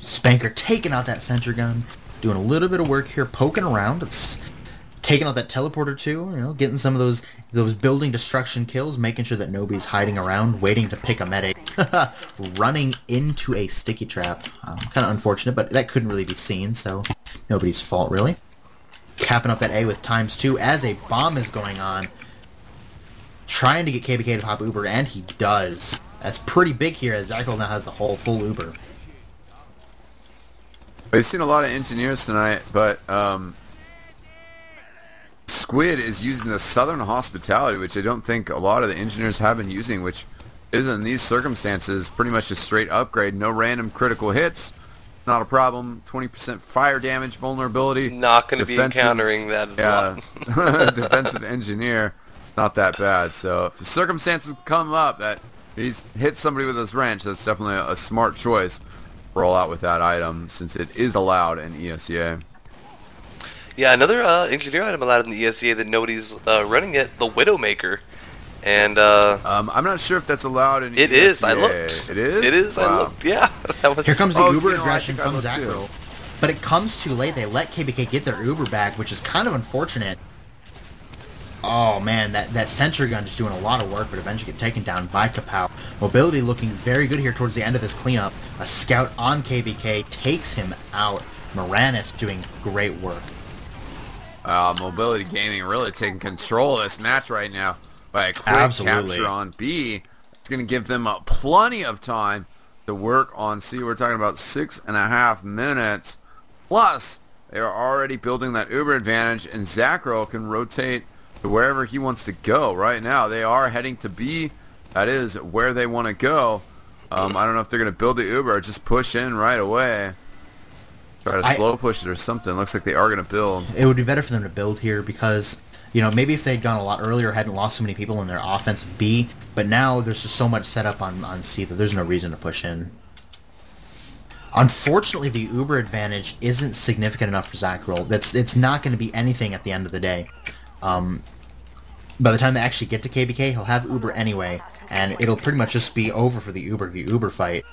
Spanker taking out that center gun, doing a little bit of work here, poking around. It's taking out that teleporter too, getting some of those building destruction kills, making sure that nobody's hiding around, waiting to pick a medic. Running into a sticky trap. Kind of unfortunate, but that couldn't really be seen, so nobody's fault really. Capping up that A with ×2 as a bomb is going on. Trying to get KBK to pop Uber, and he does. That's pretty big here as Zackrel now has the whole full Uber. We've seen a lot of engineers tonight, but Squid is using the Southern Hospitality, which I don't think a lot of the engineers have been using, which is in these circumstances pretty much a straight upgrade. No random critical hits, not a problem. 20% fire damage vulnerability. Not going to be encountering that. Yeah, defensive engineer, not that bad. So if the circumstances come up that he's hit somebody with his wrench, that's definitely a smart choice. Roll out with that item since it is allowed in ESEA. Yeah, another engineer item allowed in the ESEA that nobody's running yet, the Widowmaker. And I'm not sure if that's allowed in it ESEA. Is. I looked. It is. It is. Wow. I looked. Yeah. That was. Here comes the Uber aggression from Zackrel Zackrel, but it comes too late. They let KBK get their Uber back, which is kind of unfortunate. Oh man, that sentry gun just doing a lot of work, but eventually get taken down by Kapow. Mobility looking very good here towards the end of this cleanup. A scout on KBK takes him out. Moranis doing great work. Mobility Gaming really taking control of this match right now by a quick capture on B. It's going to give them plenty of time to work on C. We're talking about 6.5 minutes. Plus, they are already building that Uber advantage, and Zackrel can rotate to wherever he wants to go. Right now, they are heading to B. That is where they want to go. I don't know if they're going to build the Uber or just push in right away. Try to slow push it or something. Looks like they are going to build. It would be better for them to build here because, maybe if they'd gone a lot earlier, hadn't lost so many people in their offensive B, but now there's just so much set up on C that there's no reason to push in. Unfortunately, the Uber advantage isn't significant enough for Zackrel. It's not going to be anything at the end of the day. By the time they actually get to KBK, he'll have Uber anyway, and it'll pretty much just be over for the Uber v Uber fight.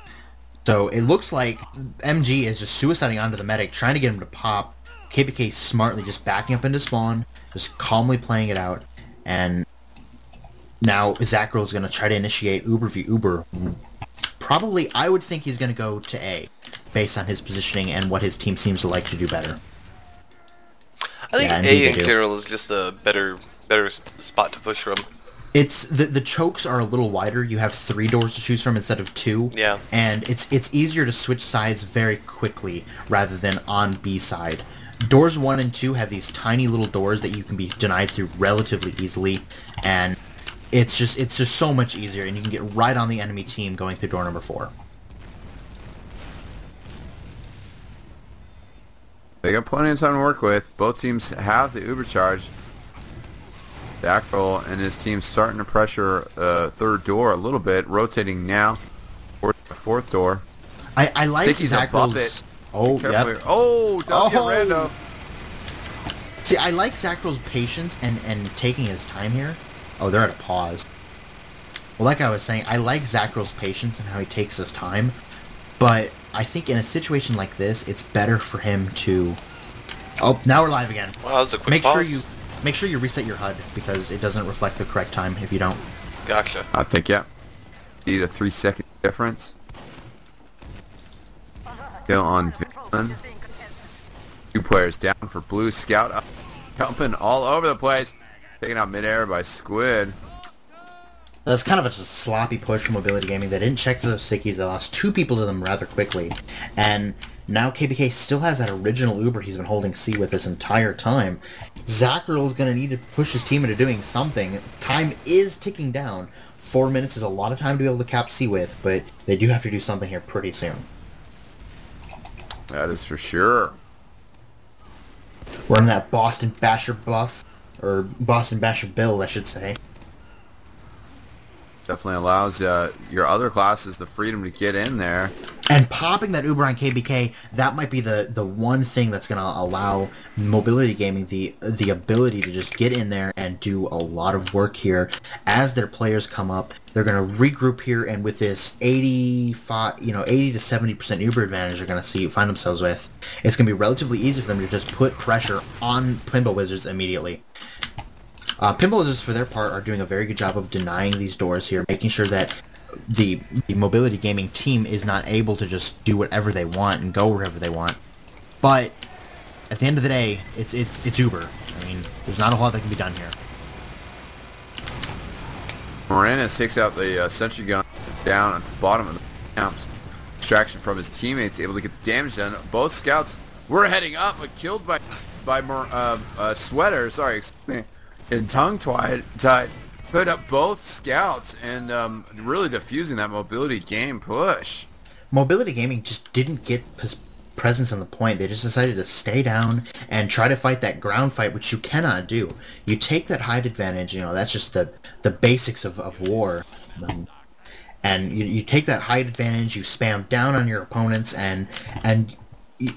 So it looks like MG is just suiciding onto the medic, trying to get him to pop. KBK smartly just backing up into spawn, just calmly playing it out, and now Zackrel is going to try to initiate Uber v Uber. Probably, I would think he's going to go to A, based on his positioning and what his team seems to like to do better. I think A in general is just a better spot to push from. It's the chokes are a little wider. You have 3 doors to choose from instead of 2. Yeah. And it's easier to switch sides very quickly rather than on B side. Doors 1 and 2 have these tiny little doors that you can be denied through relatively easily, and it's just so much easier, and you can get right on the enemy team going through door number 4. They got plenty of time to work with. Both teams have the Uber charge. Zackrel and his team starting to pressure third door a little bit, rotating now towards the 4th door. I like Sticky's a Zackrel's... buffet. Oh, yep. Oh, don't get rando. See, I like Zackrel's patience and taking his time here. Oh, they're at a pause. Well, like I was saying, I like Zackrel's patience and how he takes his time, but I think in a situation like this, it's better for him to... Oh, now we're live again. Wow, that was a quick pause. Make sure you reset your HUD, because it doesn't reflect the correct time if you don't. Gotcha. I think, yeah. Need a 3-second difference. Kill on Villain. 2 players down for Blue. Scout up, jumping all over the place. Taken out midair by Squid. That's kind of just a sloppy push from Mobility Gaming. They didn't check for those sickies. They lost 2 people to them rather quickly. And now KBK still has that original Uber he's been holding C with this entire time. Zackrel is going to need to push his team into doing something. Time is ticking down. 4 minutes is a lot of time to be able to cap C with, but they do have to do something here pretty soon. That is for sure. We're in that Boston Basher buff, or Boston Basher build, I should say. Definitely allows your other classes the freedom to get in there. And popping that Uber on KBK, that might be the one thing that's going to allow Mobility Gaming the ability to just get in there and do a lot of work here. As their players come up, they're going to regroup here, and with this 80 to 70% Uber advantage they're going to find themselves with, it's going to be relatively easy for them to just put pressure on Pinball Wizards immediately. Pinball Wizards, for their part, are doing a very good job of denying these doors here, making sure that the Mobility Gaming team is not able to just do whatever they want and go wherever they want. But at the end of the day, it's Uber. I mean, there's not a lot that can be done here. Moranis takes out the sentry gun down at the bottom of the camps. Distraction from his teammates, able to get the damage done. Both scouts were heading up, but killed by Sweater. Sorry, excuse me. And tongue-tied, put up both scouts and really diffusing that Mobility game push. Mobility Gaming just didn't get his presence on the point. They just decided to stay down and try to fight that ground fight, which you cannot do. You take that height advantage, that's just the basics of war. And you take that height advantage, you spam down on your opponents, and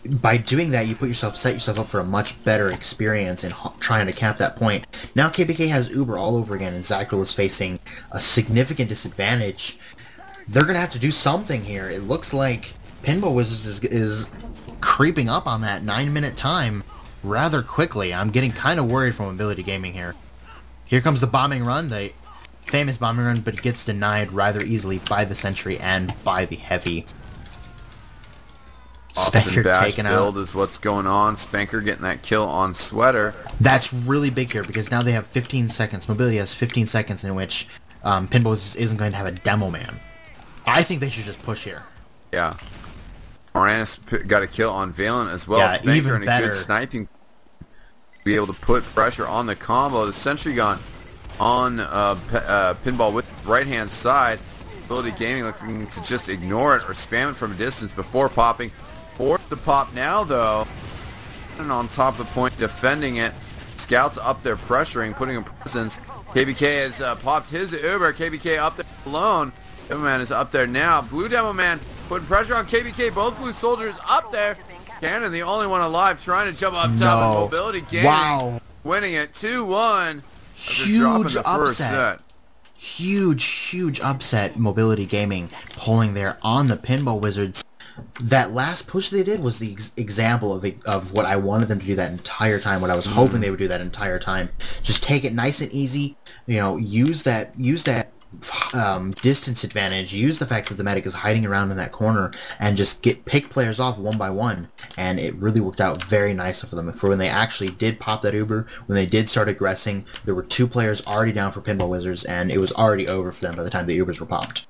by doing that, you set yourself up for a much better experience in trying to cap that point. Now KBK has Uber all over again, and Zackrel is facing a significant disadvantage. They're going to have to do something here. It looks like Pinball Wizards is creeping up on that 9-minute time rather quickly. I'm getting kind of worried from Mobility Gaming here. Here comes the bombing run, the famous bombing run, but it gets denied rather easily by the Sentry and by the Heavy. Austin Bash build is what's going on. Spanker getting that kill on Sweater. That's really big here because now they have 15 seconds. Mobility has 15 seconds in which Pinball isn't going to have a demo man. I think they should just push here. Yeah. Moranis got a kill on Valen as well. Yeah, Spanker even and a better. good sniping. Be able to put pressure on the combo. The sentry gun on Pinball with right-hand side. Ability Gaming looking to just ignore it or spam it from a distance before popping. Force the pop now, though. And on top of the point, defending it. Scouts up there pressuring, putting in presence. KBK has popped his Uber. KBK up there alone. Demo Man is up there now. Blue Demo Man putting pressure on KBK. Both Blue Soldiers up there. Cannon, the only one alive, trying to jump up top of Mobility Gaming. Wow. Winning it 2-1. Huge upset. huge upset. Mobility Gaming pulling there on the Pinball Wizards. That last push they did was the example of what I wanted them to do that entire time, what I was hoping they would do that entire time. Just take it nice and easy, use that distance advantage, use the fact that the medic is hiding around in that corner, and just pick players off one by one. And it really worked out very nicely for them. For when they actually did pop that Uber, when they did start aggressing, there were 2 players already down for Pinball Wizards, and it was already over for them by the time the Ubers were popped.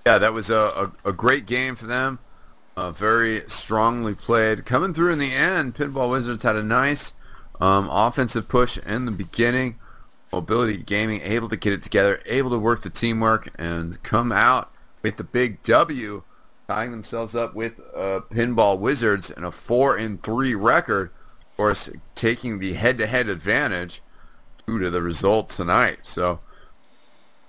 Yeah, that was a great game for them. Very strongly played. Coming through in the end, Pinball Wizards had a nice offensive push in the beginning. Mobility Gaming able to get it together, able to work the teamwork, and come out with the big W, tying themselves up with Pinball Wizards in a 4-3 record. Of course, taking the head-to-head advantage due to the results tonight. So,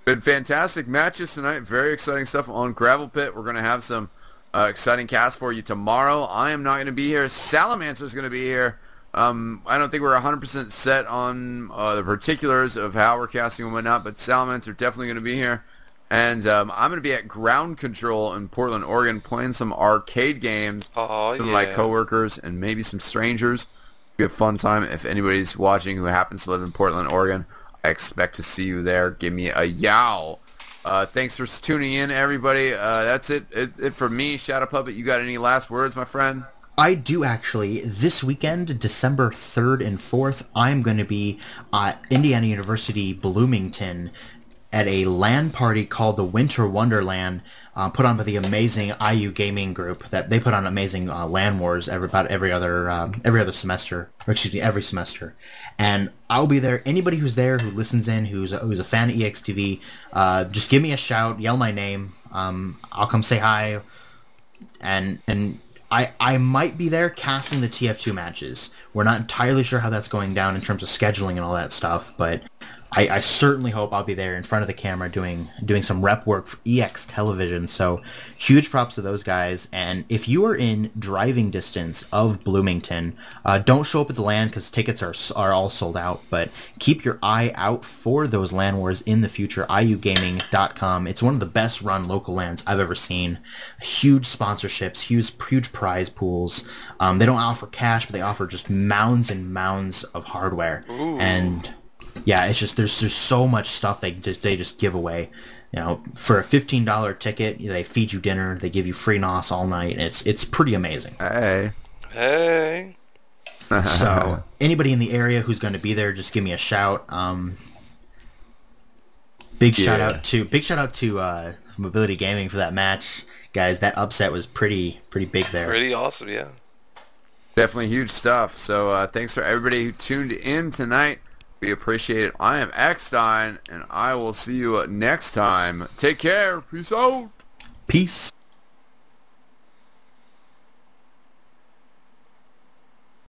been fantastic matches tonight. Very exciting stuff on Gravel Pit. We're going to have some exciting casts for you tomorrow. I am not going to be here. Salamancer's going to be here. I don't think we're 100% set on the particulars of how we're casting and whatnot, but Salamancer definitely going to be here. And I'm going to be at Ground Control in Portland, Oregon, playing some arcade games with my coworkers and maybe some strangers. It'll be a fun time. If anybody's watching who happens to live in Portland, Oregon, I expect to see you there. Give me a yowl. Thanks for tuning in, everybody. That's it for me. Shadow Puppet, you got any last words, my friend? I do actually. This weekend, December 3rd and 4th, I'm going to be at Indiana University Bloomington at a LAN party called the Winter Wonderland, put on by the amazing IU Gaming Group. That they put on amazing LAN wars every other semester, or excuse me, every semester. And I'll be there. Anybody who's there, who listens in, who's a fan of eXtv, just give me a shout, yell my name. I'll come say hi, and I might be there casting the TF2 matches. We're not entirely sure how that's going down in terms of scheduling and all that stuff, but I certainly hope I'll be there in front of the camera doing some rep work for EX Television. So huge props to those guys. And if you are in driving distance of Bloomington, don't show up at the LAN because tickets are all sold out. But keep your eye out for those LAN wars in the future. iugaming.com. It's one of the best run local LANs I've ever seen. Huge sponsorships, huge prize pools. They don't offer cash, but they offer just mounds and mounds of hardware. Ooh. And yeah, it's just there's so much stuff they just give away. For a $15 ticket, they feed you dinner, they give you free NOS all night. And it's pretty amazing. Hey. So anybody in the area who's going to be there, just give me a shout. Big shout out to Mobility Gaming for that match, guys. That upset was pretty big there. Pretty awesome, yeah. Definitely huge stuff. So thanks for everybody who tuned in tonight. We appreciate it. I am Eckstein, and I will see you next time. Take care. Peace out. Peace.